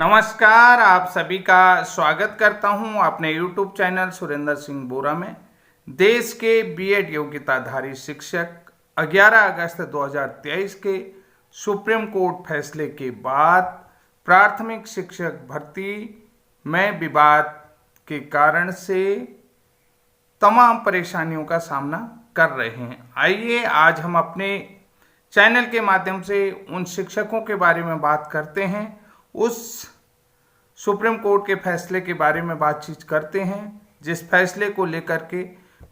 नमस्कार, आप सभी का स्वागत करता हूं अपने YouTube चैनल सुरेंद्र सिंह बोरा में। देश के बीएड योग्यताधारी शिक्षक 11 अगस्त 2023 के सुप्रीम कोर्ट फैसले के बाद प्राथमिक शिक्षक भर्ती में विवाद के कारण से तमाम परेशानियों का सामना कर रहे हैं। आइए आज हम अपने चैनल के माध्यम से उन शिक्षकों के बारे में बात करते हैं, उस सुप्रीम कोर्ट के फैसले के बारे में बातचीत करते हैं जिस फैसले को लेकर के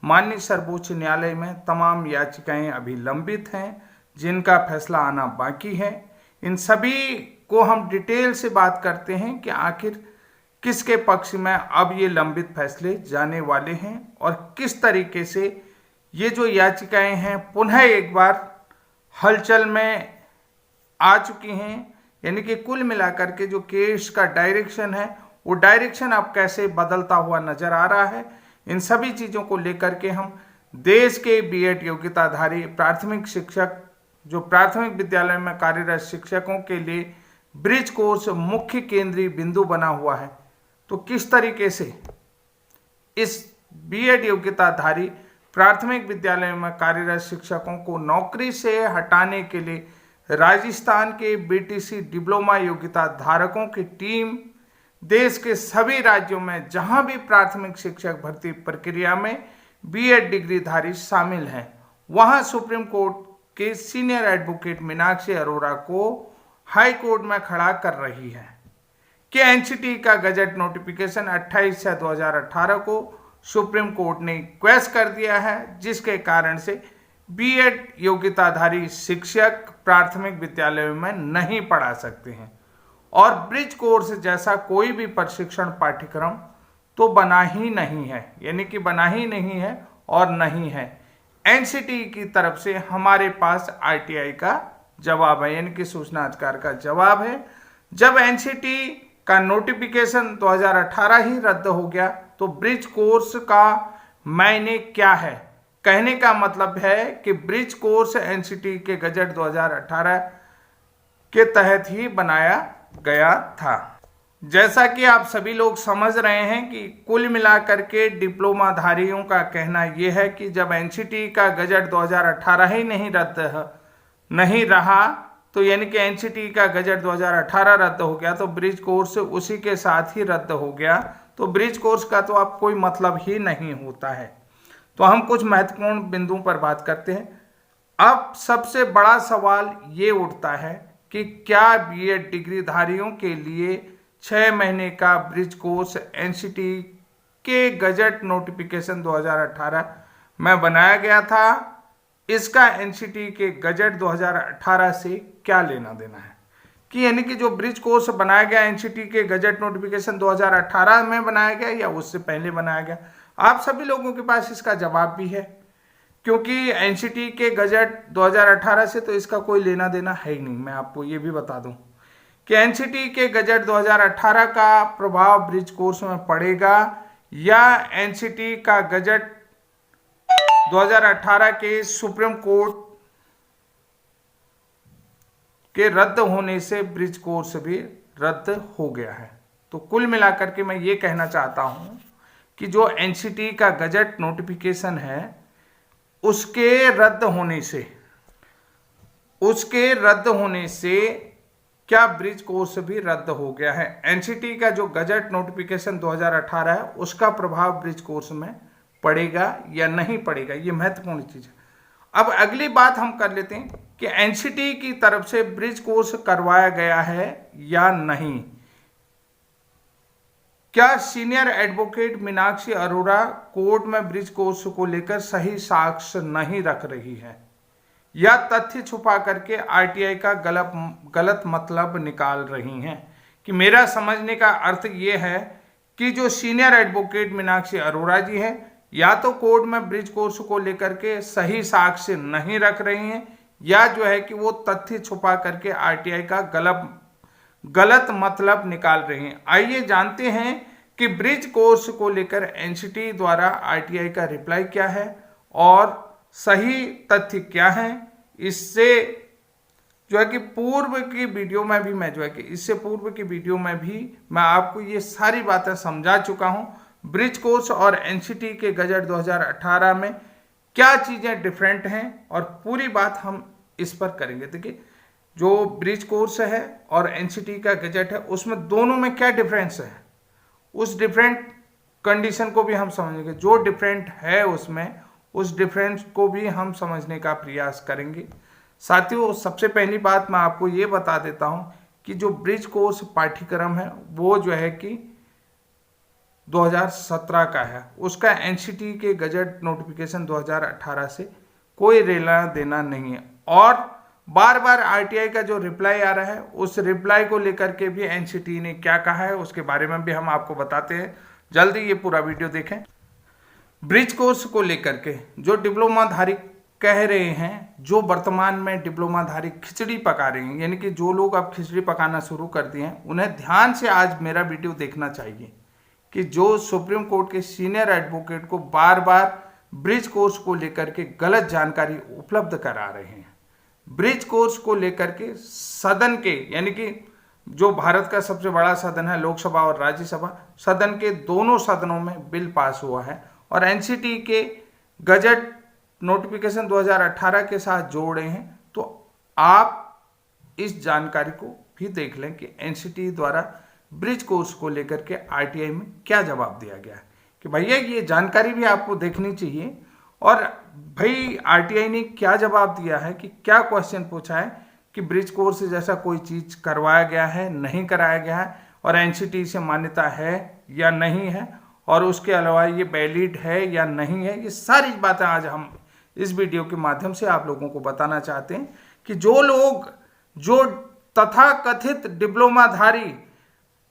माननीय सर्वोच्च न्यायालय में तमाम याचिकाएं अभी लंबित हैं, जिनका फैसला आना बाकी है। इन सभी को हम डिटेल से बात करते हैं कि आखिर किसके पक्ष में अब ये लंबित फैसले जाने वाले हैं और किस तरीके से ये जो याचिकाएं हैं पुनः एक बार हलचल में आ चुकी हैं। यानी कि कुल मिलाकर के जो केस का डायरेक्शन है वो डायरेक्शन अब कैसे बदलता हुआ नजर आ रहा है। इन सभी चीज़ों को लेकर के हम देश के बीएड योग्यताधारी प्राथमिक शिक्षक जो प्राथमिक विद्यालय में कार्यरत शिक्षकों के लिए ब्रिज कोर्स मुख्य केंद्रीय बिंदु बना हुआ है, तो किस तरीके से इस बीएड योग्यताधारी प्राथमिक विद्यालय में कार्यरत शिक्षकों को नौकरी से हटाने के लिए राजस्थान के बीटीसी डिप्लोमा योग्यता धारकों की टीम देश के सभी राज्यों में जहां भी प्राथमिक शिक्षक भर्ती प्रक्रिया में बीएड डिग्रीधारी शामिल हैं, वहां सुप्रीम कोर्ट के सीनियर एडवोकेट मीनाक्षी अरोड़ा को हाई कोर्ट में खड़ा कर रही है कि एनसीटी का गजट नोटिफिकेशन 28/2018 को सुप्रीम कोर्ट ने क्वेश्चन कर दिया है, जिसके कारण से बीएड योग्यताधारी शिक्षक प्राथमिक विद्यालयों में नहीं पढ़ा सकते हैं और ब्रिज कोर्स जैसा कोई भी प्रशिक्षण पाठ्यक्रम तो बना ही नहीं है। यानी कि बना ही नहीं है और नहीं है। एनसीटी की तरफ से हमारे पास आरटीआई का जवाब है, यानी कि सूचना अधिकार का जवाब है। जब एनसीटी का नोटिफिकेशन 2018 ही रद्द हो गया तो ब्रिज कोर्स का मायने क्या है? कहने का मतलब है कि ब्रिज कोर्स एनसीटी के गजट 2018 के तहत ही बनाया गया था। जैसा कि आप सभी लोग समझ रहे हैं कि कुल मिलाकर के डिप्लोमाधारियों का कहना यह है कि जब एनसीटी का गजट 2018 ही नहीं रहा तो यानी कि एनसीटी का गजट 2018 रद्द हो गया तो ब्रिज कोर्स उसी के साथ ही रद्द हो गया, तो ब्रिज कोर्स का तो अब कोई मतलब ही नहीं होता है। तो हम कुछ महत्वपूर्ण बिंदुओं पर बात करते हैं। अब सबसे बड़ा सवाल ये उठता है कि क्या बीएड डिग्रीधारियों के लिए 6 महीने का ब्रिज कोर्स एनसीटी के गजट नोटिफिकेशन 2018 में बनाया गया था, इसका एनसीटी के गजट 2018 से क्या लेना देना है? कि यानी कि जो ब्रिज कोर्स बनाया गया एनसीटी के गजट नोटिफिकेशन 2018 में बनाया गया या उससे पहले बनाया गया? आप सभी लोगों के पास इसका जवाब भी है, क्योंकि एनसीटी के गजट 2018 से तो इसका कोई लेना देना है ही नहीं। मैं आपको ये भी बता दूं कि एनसीटी के गजट 2018 का प्रभाव ब्रिज कोर्स में पड़ेगा या एनसीटी का गजट 2018 के सुप्रीम कोर्ट के रद्द होने से ब्रिज कोर्स भी रद्द हो गया है। तो कुल मिलाकर के मैं ये कहना चाहता हूं कि जो एनसीटी का गजट नोटिफिकेशन है उसके रद्द होने से क्या ब्रिज कोर्स भी रद्द हो गया है? एनसीटी का जो गजट नोटिफिकेशन 2018 है उसका प्रभाव ब्रिज कोर्स में पड़ेगा या नहीं पड़ेगा, ये महत्वपूर्ण चीज है। अब अगली बात हम कर लेते हैं कि एनसीटी की तरफ से ब्रिज कोर्स करवाया गया है या नहीं। क्या senior advocate Meenakshi Arora court में ब्रिज कोर्स को लेकर सही साक्ष्य नहीं रख रही है या तथ्य छुपा करके आरटीआई का गलत मतलब निकाल रही हैं? कि मेरा समझने का अर्थ ये है कि जो सीनियर एडवोकेट मीनाक्षी अरोड़ा जी है या तो कोर्ट में ब्रिज कोर्स को लेकर के सही साक्ष्य नहीं रख रही हैं या जो है कि वो तथ्य छुपा करके आरटीआई का गलत मतलब निकाल रही हैं। आइए जानते हैं कि ब्रिज कोर्स को लेकर एनसीटी द्वारा आरटीआई का रिप्लाई क्या है और सही तथ्य क्या है। इससे जो है कि पूर्व की वीडियो में भी मैं जो है कि इससे पूर्व की वीडियो में भी मैं आपको ये सारी बातें समझा चुका हूँ। ब्रिज कोर्स और एनसीटी के गजट 2018 में क्या चीज़ें डिफरेंट हैं और पूरी बात हम इस पर करेंगे। देखिए, जो ब्रिज कोर्स है और एनसीटी का गजट है उसमें दोनों में क्या डिफरेंस है, उस डिफरेंट कंडीशन को भी हम समझेंगे। जो डिफरेंट है उसमें, उस डिफरेंस को भी हम समझने का प्रयास करेंगे। साथियों, सबसे पहली बात मैं आपको ये बता देता हूँ कि जो ब्रिज कोर्स पाठ्यक्रम है वो जो है कि 2017 का है। उसका एनसीटी के गजट नोटिफिकेशन 2018 से कोई लेना देना नहीं है। और बार बार आरटीआई का जो रिप्लाई आ रहा है, उस रिप्लाई को लेकर के भी एनसीटी ने क्या कहा है उसके बारे में भी हम आपको बताते हैं। जल्दी ये पूरा वीडियो देखें। ब्रिज कोर्स को लेकर के जो डिप्लोमाधारी कह रहे हैं, जो वर्तमान में डिप्लोमाधारी खिचड़ी पका रहे हैं, यानी कि जो लोग अब खिचड़ी पकाना शुरू कर दिए हैं, उन्हें ध्यान से आज मेरा वीडियो देखना चाहिए कि जो सुप्रीम कोर्ट के सीनियर एडवोकेट को बार बार ब्रिज कोर्स को लेकर के गलत जानकारी उपलब्ध करा रहे हैं। ब्रिज कोर्स को लेकर के सदन के, यानी कि जो भारत का सबसे बड़ा सदन है, लोकसभा और राज्यसभा, सदन के दोनों सदनों में बिल पास हुआ है और एनसीटी के गजट नोटिफिकेशन 2018 के साथ जोड़ रहे हैं। तो आप इस जानकारी को भी देख लें कि एनसीटी द्वारा ब्रिज कोर्स को लेकर के आरटीआई में क्या जवाब दिया गया है, कि भैया ये जानकारी भी आपको देखनी चाहिए। और भाई आरटीआई ने क्या जवाब दिया है, कि क्या क्वेश्चन पूछा है कि ब्रिज कोर्स जैसा कोई चीज करवाया गया है, नहीं कराया गया है, और एनसीटी से मान्यता है या नहीं है, और उसके अलावा ये वैलिड है या नहीं है। ये सारी बातें आज हम इस वीडियो के माध्यम से आप लोगों को बताना चाहते हैं कि जो लोग, जो तथाकथित डिप्लोमाधारी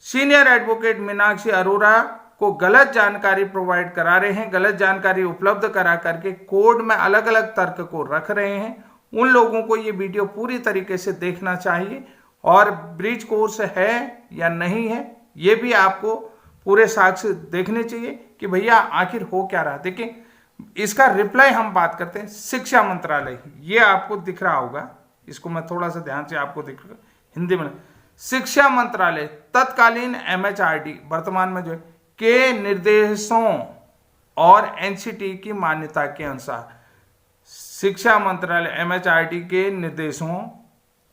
सीनियर एडवोकेट मीनाक्षी अरोड़ा को गलत जानकारी प्रोवाइड करा रहे हैं, गलत जानकारी उपलब्ध करा करके कोर्ट में अलग अलग तर्क को रख रहे हैं, उन लोगों को ये वीडियो पूरी तरीके से देखना चाहिए। और ब्रिज कोर्स है या नहीं है, ये भी आपको पूरे साक्ष्य देखने चाहिए कि भैया आखिर हो क्या रहा। देखिए, इसका रिप्लाई हम बात करते हैं। शिक्षा मंत्रालय, ये आपको दिख रहा होगा, इसको मैं थोड़ा सा ध्यान से आपको दिख रहा हिंदी में। शिक्षा मंत्रालय तत्कालीन एमएचआरडी, वर्तमान में जो है, के निर्देशों और एनसीटी की मान्यता के अनुसार, शिक्षा मंत्रालय एमएचआरडी के निर्देशों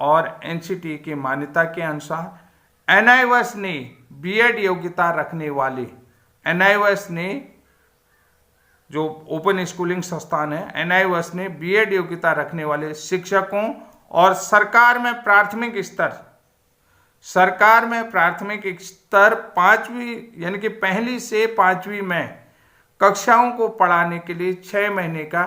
और एनसीटी की मान्यता के अनुसार एनआईओएस ने बीएड योग्यता रखने वाले, एनआईओएस ने, जो ओपन स्कूलिंग संस्थान है, एनआईओएस ने बीएड योग्यता रखने वाले शिक्षकों और सरकार में प्राथमिक स्तर 5वीं यानी कि पहली से 5वीं में कक्षाओं को पढ़ाने के लिए 6 महीने का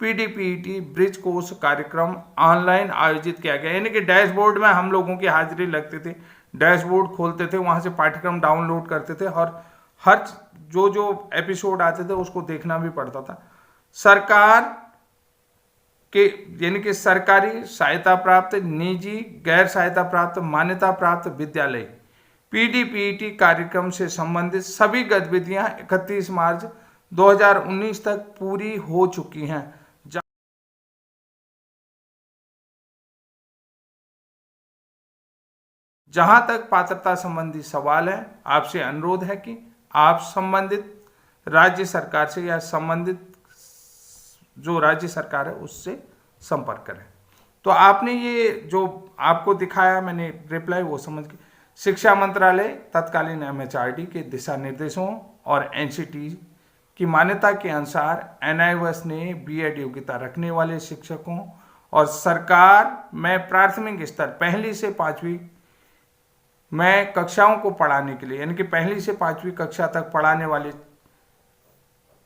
पीडीपीटी ब्रिज कोर्स कार्यक्रम ऑनलाइन आयोजित किया गया। यानी कि डैशबोर्ड में हम लोगों की हाजिरी लगती थी, डैशबोर्ड खोलते थे, वहां से पाठ्यक्रम डाउनलोड करते थे और हर जो एपिसोड आते थे उसको देखना भी पड़ता था। सरकार के, यानी कि सरकारी सहायता प्राप्त, निजी गैर सहायता प्राप्त, मान्यता प्राप्त विद्यालय पीडीपीटी कार्यक्रम से संबंधित सभी गतिविधियां 31 मार्च 2019 तक पूरी हो चुकी हैं। जहां तक पात्रता संबंधी सवाल है, आपसे अनुरोध है कि आप संबंधित राज्य सरकार से या संबंधित जो राज्य सरकार है उससे संपर्क करें। तो आपने ये जो आपको दिखाया मैंने रिप्लाई, वो समझ के शिक्षा मंत्रालय तत्कालीन एमएचआरडी के दिशा निर्देशों और एनसीटी की मान्यता के अनुसार एनआईओएस ने बीएड योग्यता रखने वाले शिक्षकों और सरकार में प्राथमिक स्तर पहली से 5वीं में कक्षाओं को पढ़ाने के लिए, यानी कि पहली से 5वीं कक्षा तक पढ़ाने वाले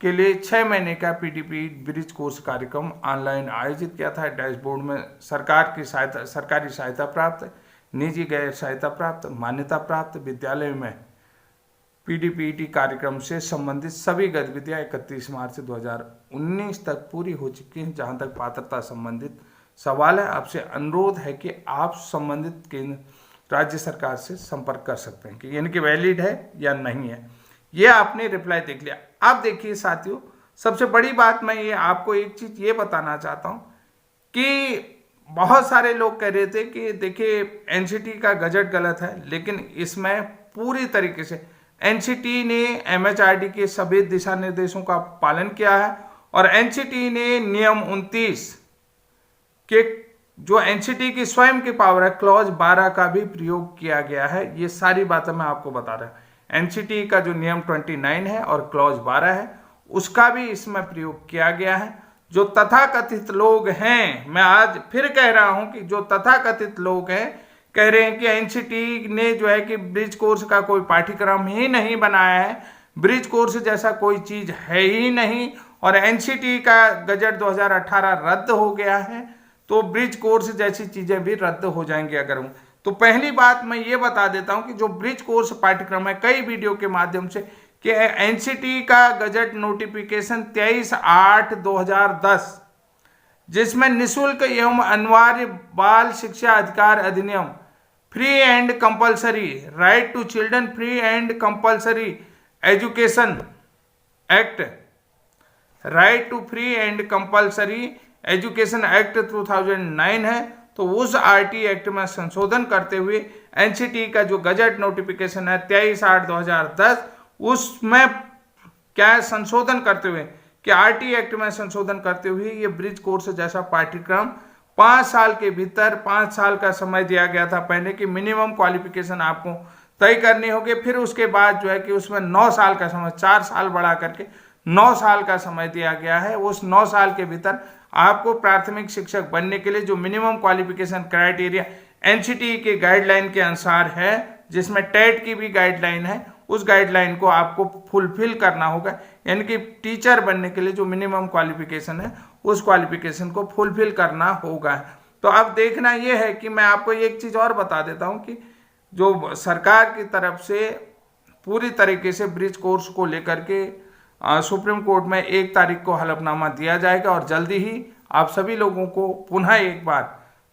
के लिए 6 महीने का पीडीपी ब्रिज कोर्स कार्यक्रम ऑनलाइन आयोजित किया था। डैशबोर्ड में सरकारी सहायता प्राप्त, निजी गैर सहायता प्राप्त, मान्यता प्राप्त विद्यालय में पीडीपीटी कार्यक्रम से संबंधित सभी गतिविधियां 31 मार्च 2019 तक पूरी हो चुकी हैं। जहां तक पात्रता संबंधित सवाल है, आपसे अनुरोध है कि आप संबंधित केंद्र राज्य सरकार से संपर्क कर सकते हैं कि यानी कि वैलिड है या नहीं है। ये आपने रिप्लाई देख लिया। अब देखिए साथियों, सबसे बड़ी बात मैं ये आपको एक चीज ये बताना चाहता हूं कि बहुत सारे लोग कह रहे थे कि देखिए एनसीटी का गजट गलत है, लेकिन इसमें पूरी तरीके से एनसीटी ने एमएचआरडी के सभी दिशा निर्देशों का पालन किया है और एनसीटी ने नियम 29 के जो एनसीटी की स्वयं की पावर है क्लॉज 12 का भी प्रयोग किया गया है। ये सारी बातें मैं आपको बता रहा हूं। एनसीटी का जो नियम 29 है और क्लॉज 12 है उसका भी इसमें प्रयोग किया गया है। जो तथाकथित लोग हैं, मैं आज फिर कह रहा हूं कि जो तथाकथित लोग हैं कह रहे हैं कि एनसीटी ने जो है कि ब्रिज कोर्स का कोई पाठ्यक्रम ही नहीं बनाया है, ब्रिज कोर्स जैसा कोई चीज है ही नहीं और एनसीटी का गजट 2018 रद्द हो गया है, तो ब्रिज कोर्स जैसी चीजें भी रद्द हो जाएंगी अगर हूं। तो पहली बात मैं ये बता देता हूं कि जो ब्रिज कोर्स पाठ्यक्रम है, कई वीडियो के माध्यम से कि एनसीटी का गजट नोटिफिकेशन 23/8/2010 जिसमें निःशुल्क एवं अनिवार्य बाल शिक्षा अधिकार अधिनियम free and compulsory right to children free and compulsory education act, right to free and compulsory education act 2009 है। तो उस आरटी एक्ट में संशोधन करते हुए एनसीटी का जो गजट नोटिफिकेशन है 23/8/2010 उसमें क्या है संशोधन करते हुए कि आरटी एक्ट में संशोधन करते हुए ये ब्रिज कोर्स जैसा पाठ्यक्रम 5 साल के भीतर 5 साल का समय दिया गया था पहले कि मिनिमम क्वालिफिकेशन आपको तय करनी होगी, फिर उसके बाद जो है कि उसमें 9 साल का समय 4 साल बढ़ा करके 9 साल का समय दिया गया है। उस 9 साल के भीतर आपको प्राथमिक शिक्षक बनने के लिए जो मिनिमम क्वालिफिकेशन क्राइटेरिया एनसीटी के गाइडलाइन के अनुसार है, जिसमें टेट की भी गाइडलाइन है, उस गाइडलाइन को आपको फुलफिल करना होगा। यानी कि टीचर बनने के लिए जो मिनिमम क्वालिफिकेशन है उस क्वालिफिकेशन को फुलफिल करना होगा। तो अब देखना यह है कि मैं आपको एक चीज और बता देता हूं कि जो सरकार की तरफ से पूरी तरीके से ब्रिज कोर्स को लेकर के सुप्रीम कोर्ट में 1 तारीख को हलफनामा दिया जाएगा और जल्दी ही आप सभी लोगों को पुनः एक बार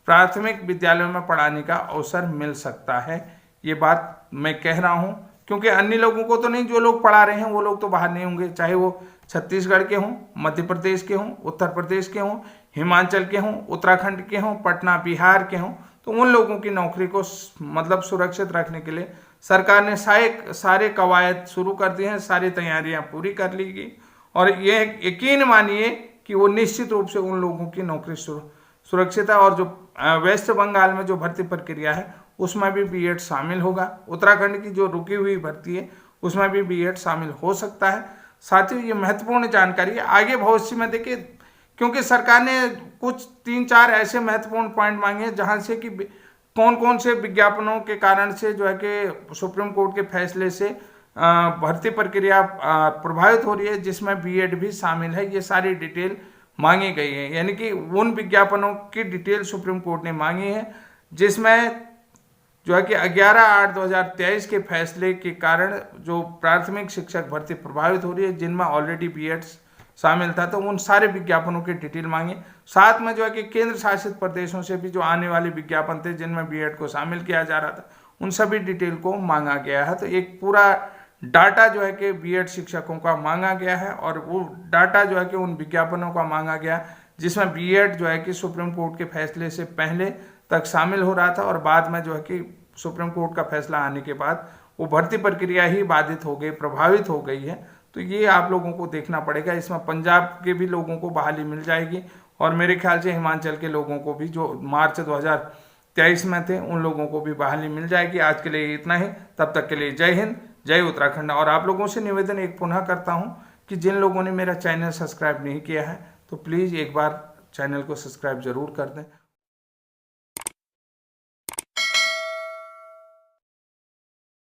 प्राथमिक विद्यालयों में पढ़ाने का अवसर मिल सकता है। ये बात मैं कह रहा हूं क्योंकि अन्य लोगों को तो नहीं, जो लोग पढ़ा रहे हैं वो लोग तो बाहर नहीं होंगे, चाहे वो छत्तीसगढ़ के हों, मध्य प्रदेश के हों, उत्तर प्रदेश के हों, हिमाचल के हों, उत्तराखंड के हों, पटना बिहार के हों, तो उन लोगों की नौकरी को मतलब सुरक्षित रखने के लिए सरकार ने सारे कवायद शुरू कर दिए हैं, सारी तैयारियां पूरी कर ली गई और ये यकीन मानिए कि वो निश्चित रूप से उन लोगों की नौकरी सुरक्षित है। और जो वेस्ट बंगाल में जो भर्ती प्रक्रिया है उसमें भी बीएड शामिल होगा, उत्तराखंड की जो रुकी हुई भर्ती है उसमें भी बीएड शामिल हो सकता है। साथियों ये महत्वपूर्ण जानकारी है, आगे भविष्य में देखिए क्योंकि सरकार ने कुछ 3-4 ऐसे महत्वपूर्ण पॉइंट मांगे जहां से कि कौन कौन से विज्ञापनों के कारण से जो है कि सुप्रीम कोर्ट के फैसले से भर्ती प्रक्रिया प्रभावित हो रही है, जिसमें बीएड भी शामिल है। ये सारी डिटेल मांगी गई है, यानी कि उन विज्ञापनों की डिटेल सुप्रीम कोर्ट ने मांगी है जिसमें जो है कि 11/8/2023 के फैसले के कारण जो प्राथमिक शिक्षक भर्ती प्रभावित हो रही है, जिनमें ऑलरेडी बीएड शामिल था, तो उन सारे विज्ञापनों की डिटेल मांगे। साथ में जो है कि केंद्र शासित प्रदेशों से भी जो आने वाले विज्ञापन थे जिनमें बीएड को शामिल किया जा रहा था, उन सभी डिटेल को मांगा गया है। तो एक पूरा डाटा जो है कि बीएड शिक्षकों का मांगा गया है और वो डाटा जो है कि उन विज्ञापनों का मांगा गया जिसमें बीएड जो है कि सुप्रीम कोर्ट के फैसले से पहले तक शामिल हो रहा था और बाद में जो है कि सुप्रीम कोर्ट का फैसला आने के बाद वो भर्ती प्रक्रिया ही बाधित हो गई, प्रभावित हो गई है। तो ये आप लोगों को देखना पड़ेगा। इसमें पंजाब के भी लोगों को बहाली मिल जाएगी और मेरे ख्याल से हिमाचल के लोगों को भी जो मार्च 2023 में थे उन लोगों को भी बहाली मिल जाएगी। आज के लिए इतना ही, तब तक के लिए जय हिंद, जय उत्तराखंड। और आप लोगों से निवेदन एक पुनः करता हूँ कि जिन लोगों ने मेरा चैनल सब्सक्राइब नहीं किया है तो प्लीज़ एक बार चैनल को सब्सक्राइब जरूर कर दें।